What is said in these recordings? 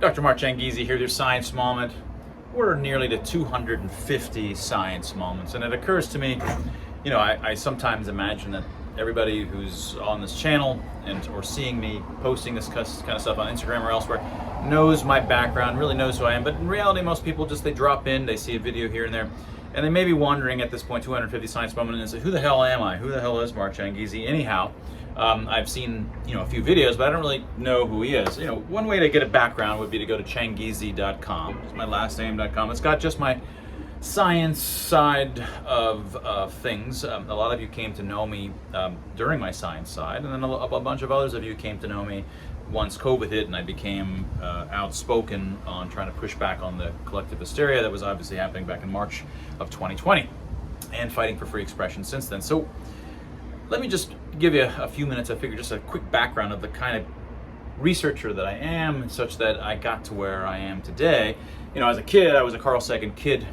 Dr. Mark Changizi here, your Science Moment. We're nearly to 250 science moments, and it occurs to me, I sometimes imagine that everybody who's on this channel or seeing me posting this kind of stuff on Instagram or elsewhere knows my background, really knows who I am. But in reality, most people they drop in, they see a video here and there, and they may be wondering at this point, 250 science moment, and say, who the hell am I? Who the hell is Mark Changizi? Anyhow, I've seen a few videos, but I don't really know who he is. One way to get a background would be to go to changizi.com. It's my last name.com. It's got just my science side of things. A lot of you came to know me during my science side, and then a bunch of others of you came to know me once COVID hit and I became outspoken on trying to push back on the collective hysteria that was obviously happening back in March of 2020, and fighting for free expression since then. So let me just give you a few minutes, I figure, just a quick background of the kind of researcher that I am, such that I got to where I am today. As a kid, I was a Carl Sagan kid.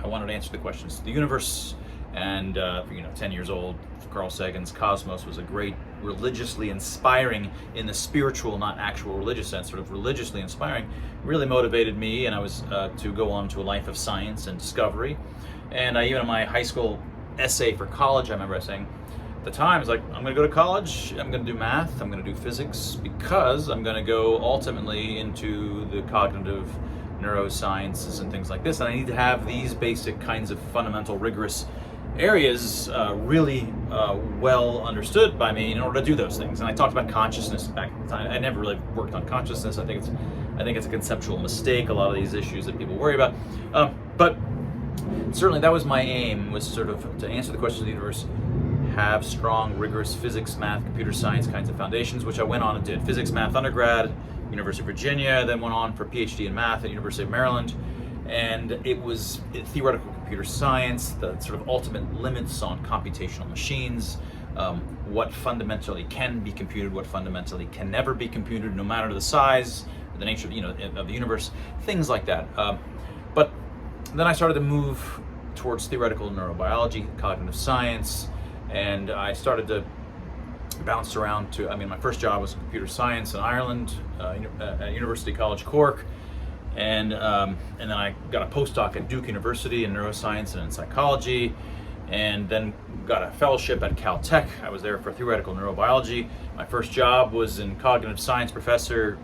I wanted to answer the questions of the universe, and 10 years old, Carl Sagan's Cosmos was a great, religiously inspiring, in the spiritual, not actual religious sense, sort of religiously inspiring, really motivated me, and I was to go on to a life of science and discovery. And even in my high school essay for college, I remember saying, at the time, I was like, I'm going to go to college, I'm going to do math, I'm going to do physics, because I'm going to go ultimately into the cognitive neurosciences and things like this, and I need to have these basic kinds of fundamental, rigorous areas really well understood by me in order to do those things. And I talked about consciousness back at the time. I never really worked on consciousness. I think it's a conceptual mistake, a lot of these issues that people worry about. But certainly that was my aim, was sort of to answer the questions of the universe, have strong, rigorous physics, math, computer science kinds of foundations, which I went on and did. Physics, math undergrad, University of Virginia, then went on for PhD in math at University of Maryland. And it was theoretical computer science, the sort of ultimate limits on computational machines, what fundamentally can be computed, what fundamentally can never be computed, no matter the size, the nature of the universe, things like that. But then I started to move towards theoretical neurobiology, cognitive science, and I started to bounce around to, my first job was in computer science in Ireland, at University College Cork, and then I got a postdoc at Duke University in neuroscience and in psychology, and then got a fellowship at Caltech. I was there for theoretical neurobiology. My first job was in cognitive science professor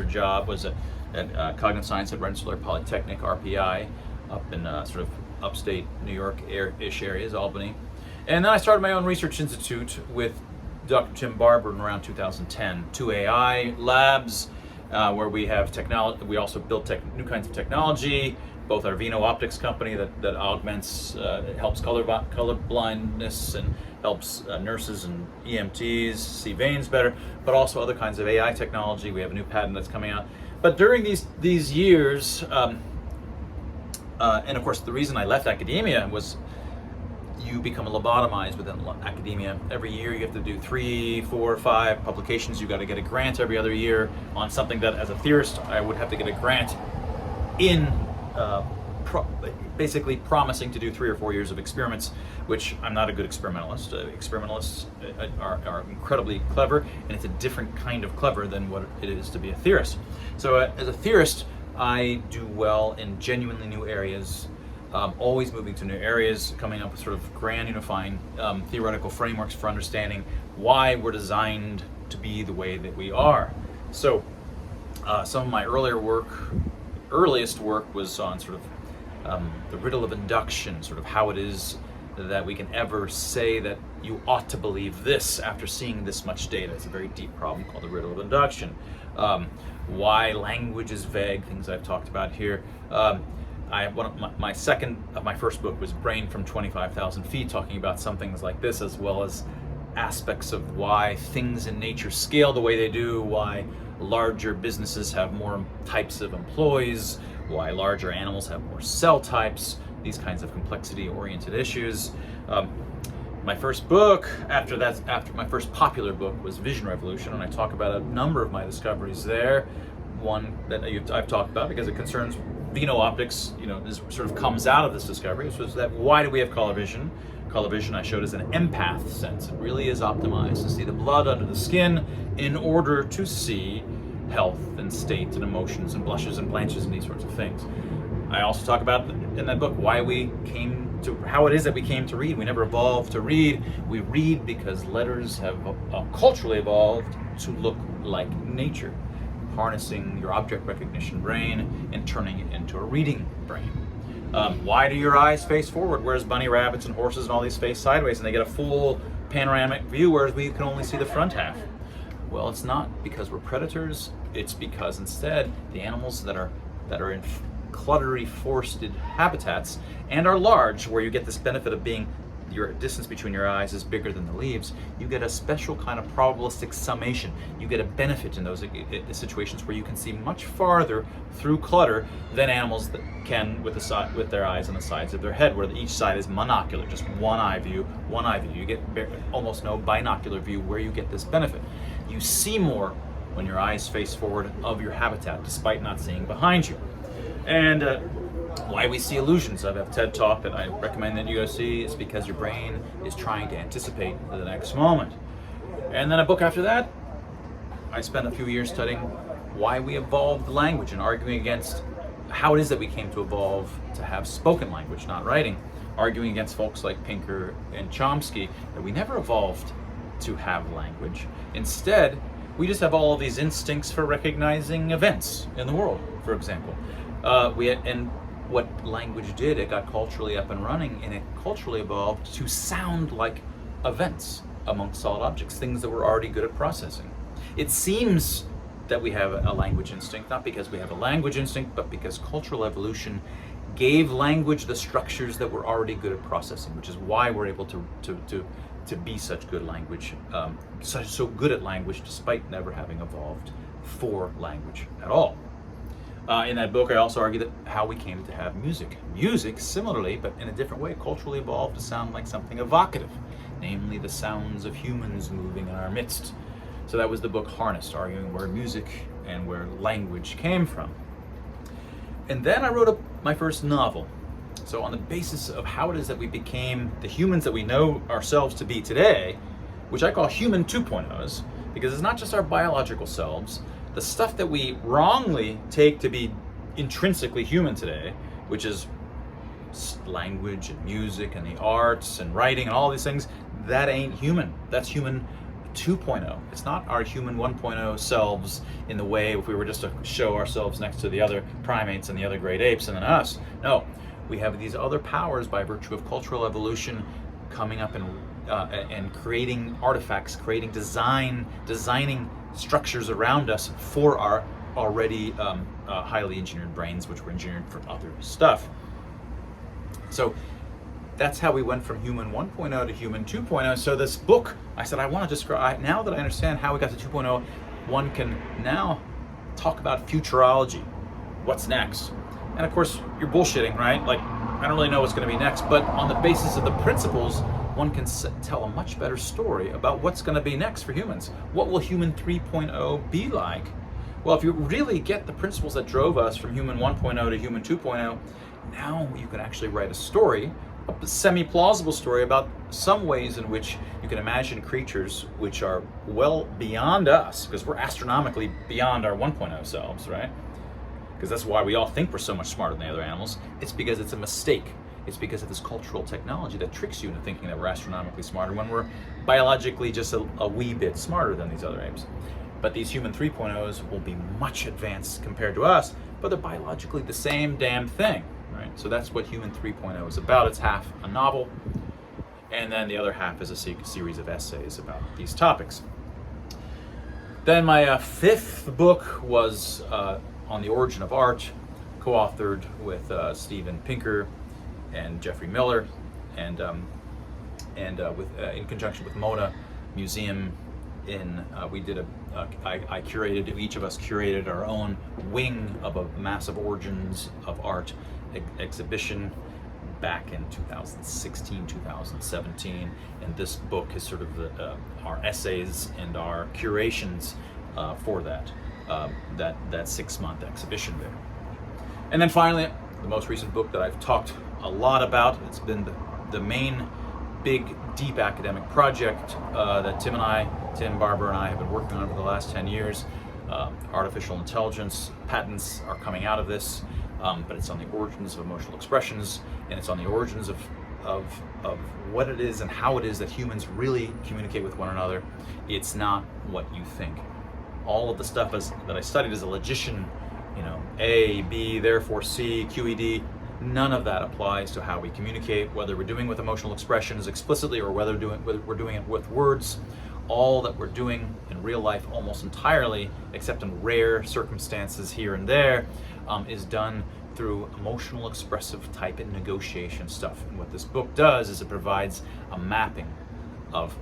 job, was at cognitive science at Rensselaer Polytechnic, RPI, up in sort of upstate New York-ish areas, Albany. And then I started my own research institute with Dr. Tim Barber in around 2010, 2AI Labs, where we have technology. We also built new kinds of technology, both our Vino Optics company that augments, helps color blindness and helps nurses and EMTs see veins better, but also other kinds of AI technology. We have a new patent that's coming out. But during these years, and of course the reason I left academia was, you become lobotomized within academia. Every year you have to do 3, 4, 5 publications. You got to get a grant every other year on something that, as a theorist, I would have to get a grant in, basically promising to do 3 or 4 years of experiments, which I'm not a good experimentalist. Experimentalists are incredibly clever, and it's a different kind of clever than what it is to be a theorist. So as a theorist, I do well in genuinely new areas, always moving to new areas, coming up with sort of grand unifying theoretical frameworks for understanding why we're designed to be the way that we are. So some of my earliest work was on sort of the riddle of induction, sort of how it is that we can ever say that you ought to believe this after seeing this much data. It's a very deep problem called the riddle of induction. Why language is vague, things I've talked about here. My second of my first book was Brain from 25,000 Feet, talking about some things like this, as well as aspects of why things in nature scale the way they do, why larger businesses have more types of employees, why larger animals have more cell types, these kinds of complexity-oriented issues. My first book, after my first popular book, was Vision Revolution, and I talk about a number of my discoveries there. One that I've talked about because it concerns Vino Optics, this sort of comes out of this discovery, which was that why do we have color vision? Color vision I showed is an empath sense. It really is optimized to see the blood under the skin in order to see health and state and emotions and blushes and blanches and these sorts of things. I also talk about in that book how it is that we came to read. We never evolved to read. We read because letters have culturally evolved to look like nature, harnessing your object recognition brain and turning it into a reading brain. Why do your eyes face forward, whereas bunny rabbits and horses and all these face sideways, and they get a full panoramic view, whereas we can only see the front half? Well, it's not because we're predators. It's because instead the animals that are in cluttery forested habitats and are large, where you get this benefit of being your distance between your eyes is bigger than the leaves, you get a special kind of probabilistic summation. You get a benefit in those situations where you can see much farther through clutter than animals that can with their eyes on the sides of their head, where each side is monocular, just one eye view. You get almost no binocular view where you get this benefit. You see more when your eyes face forward of your habitat, despite not seeing behind you. And why we see illusions. I have a TED Talk that I recommend that you go see. It's because your brain is trying to anticipate the next moment. And then a book after that, I spent a few years studying why we evolved language and arguing against how it is that we came to evolve to have spoken language, not writing, arguing against folks like Pinker and Chomsky that we never evolved to have language. Instead, we just have all of these instincts for recognizing events in the world, for example. And what language did, it got culturally up and running, and it culturally evolved to sound like events amongst solid objects, things that we're already good at processing. It seems that we have a language instinct, not because we have a language instinct, but because cultural evolution gave language the structures that we're already good at processing, which is why we're able to be such good language, so good at language, despite never having evolved for language at all. In that book, I also argue that how we came to have music. Music, similarly, but in a different way, culturally evolved to sound like something evocative, namely the sounds of humans moving in our midst. So that was the book Harnessed, arguing where music and where language came from. And then I wrote my first novel. So on the basis of how it is that we became the humans that we know ourselves to be today, which I call human 2.0s, because it's not just our biological selves, the stuff that we wrongly take to be intrinsically human today, which is language and music and the arts and writing and all these things, that ain't human. That's human 2.0. It's not our human 1.0 selves in the way if we were just to show ourselves next to the other primates and the other great apes and then us. No, we have these other powers by virtue of cultural evolution coming up and creating artifacts, creating designing structures around us for our already highly engineered brains, which were engineered for other stuff. So that's how we went from human 1.0 to human 2.0. So this book, I said, I want to describe, now that I understand how we got to 2.0, one can now talk about futurology. What's next? And of course, you're bullshitting, right? Like, I don't really know what's going to be next, but on the basis of the principles, one can tell a much better story about what's going to be next for humans. What will human 3.0 be like? Well, if you really get the principles that drove us from human 1.0 to human 2.0, now you can actually write a story, a semi-plausible story about some ways in which you can imagine creatures which are well beyond us, because we're astronomically beyond our 1.0 selves, right? Because that's why we all think we're so much smarter than the other animals. It's because it's a mistake. It's because of this cultural technology that tricks you into thinking that we're astronomically smarter when we're biologically just a wee bit smarter than these other apes. But these human 3.0s will be much advanced compared to us, but they're biologically the same damn thing, right? So that's what human 3.0 is about. It's half a novel, and then the other half is a series of essays about these topics. Then my fifth book was on the origin of art, co-authored with Steven Pinker and Jeffrey Miller, and in conjunction with Mona Museum. I curated, each of us curated our own wing of a massive origins of art exhibition back in 2016, 2017, and this book is sort of our essays and our curations for that 6-month exhibition there. And then finally, the most recent book that I've talked a lot about, it's been the main big deep academic project that Tim Barber and I have been working on for the last 10 years. artificial intelligence patents are coming out of this, but it's on the origins of emotional expressions, and it's on the origins of what it is and how it is that humans really communicate with one another. It's not what you think. All of the stuff that I studied as a logician, A, B, therefore C, QED, none of that applies to how we communicate, whether we're doing with emotional expressions explicitly or whether we're doing it with words. All that we're doing in real life almost entirely, except in rare circumstances here and there, is done through emotional expressive type and negotiation stuff. And what this book does is it provides a mapping of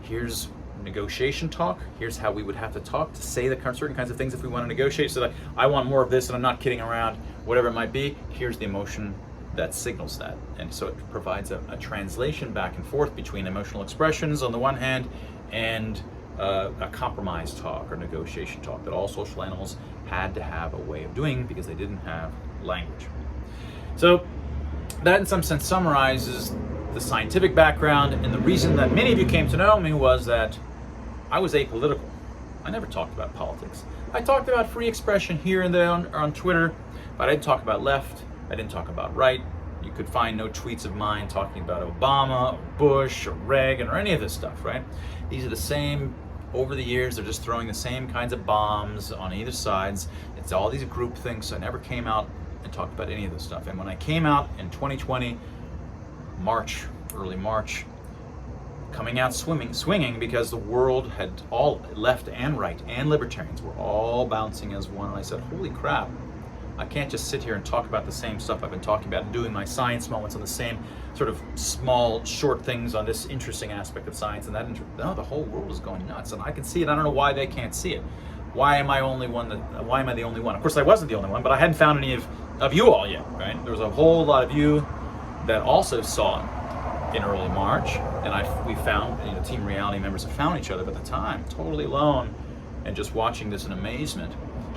here's negotiation talk, here's how we would have to talk to say the certain kinds of things if we want to negotiate, so that I want more of this and I'm not kidding around, whatever it might be, here's the emotion that signals that. And so it provides a translation back and forth between emotional expressions on the one hand and a compromise talk or negotiation talk that all social animals had to have a way of doing because they didn't have language. So that in some sense summarizes the scientific background, and the reason that many of you came to know me was that I was apolitical. I never talked about politics. I talked about free expression here and there on Twitter, but I didn't talk about left, I didn't talk about right. You could find no tweets of mine talking about Obama, or Bush, or Reagan, or any of this stuff, right? These are the same, over the years, they're just throwing the same kinds of bombs on either sides. It's all these group things, so I never came out and talked about any of this stuff. And when I came out in 2020, early March, coming out swinging because the world had all left and right and libertarians were all bouncing as one. And I said, holy crap, I can't just sit here and talk about the same stuff I've been talking about and doing my science moments on the same sort of small, short things on this interesting aspect of science. And no, the whole world is going nuts. And I can see it. I don't know why they can't see it. Why am I the only one? Of course, I wasn't the only one, but I hadn't found any of you all yet, right? There was a whole lot of you that also saw it in early March, and we found, Team Reality members have found each other, but at the time, totally alone, and just watching this in amazement.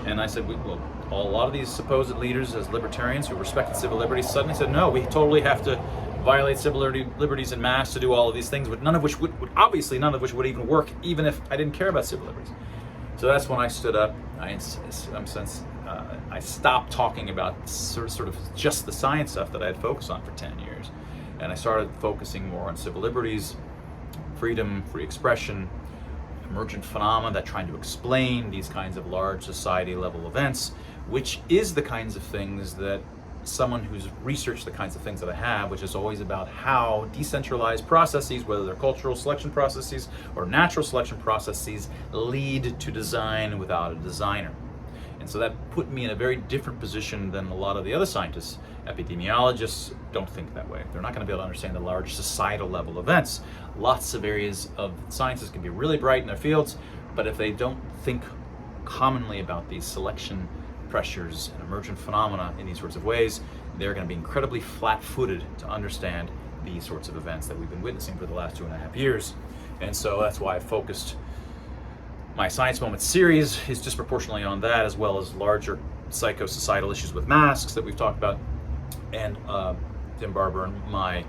And I said, a lot of these supposed leaders as libertarians who respected civil liberties suddenly said, no, we totally have to violate civil liberties en masse to do all of these things, but none of which would even work, even if I didn't care about civil liberties. So that's when I stood up. I stopped talking about sort of just the science stuff that I had focused on for 10 years. And I started focusing more on civil liberties, freedom, free expression, emergent phenomena that trying to explain these kinds of large society level events, which is the kinds of things that someone who's researched the kinds of things that I have, which is always about how decentralized processes, whether they're cultural selection processes or natural selection processes, lead to design without a designer. And so that put me in a very different position than a lot of the other scientists. Epidemiologists don't think that way. They're not going to be able to understand the large societal level events. Lots of areas of sciences can be really bright in their fields, but if they don't think commonly about these selection pressures and emergent phenomena in these sorts of ways, they're going to be incredibly flat-footed to understand these sorts of events that we've been witnessing for the last 2.5 years. And so that's why I focused my Science Moment series is disproportionately on that, as well as larger psycho-societal issues with masks that we've talked about, and Tim Barber and my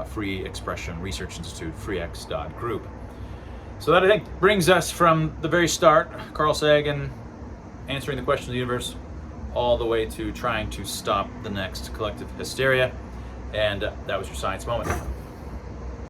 Free Expression Research Institute, freex.group. So that, I think, brings us from the very start, Carl Sagan answering the question of the universe, all the way to trying to stop the next collective hysteria. And that was your Science Moment.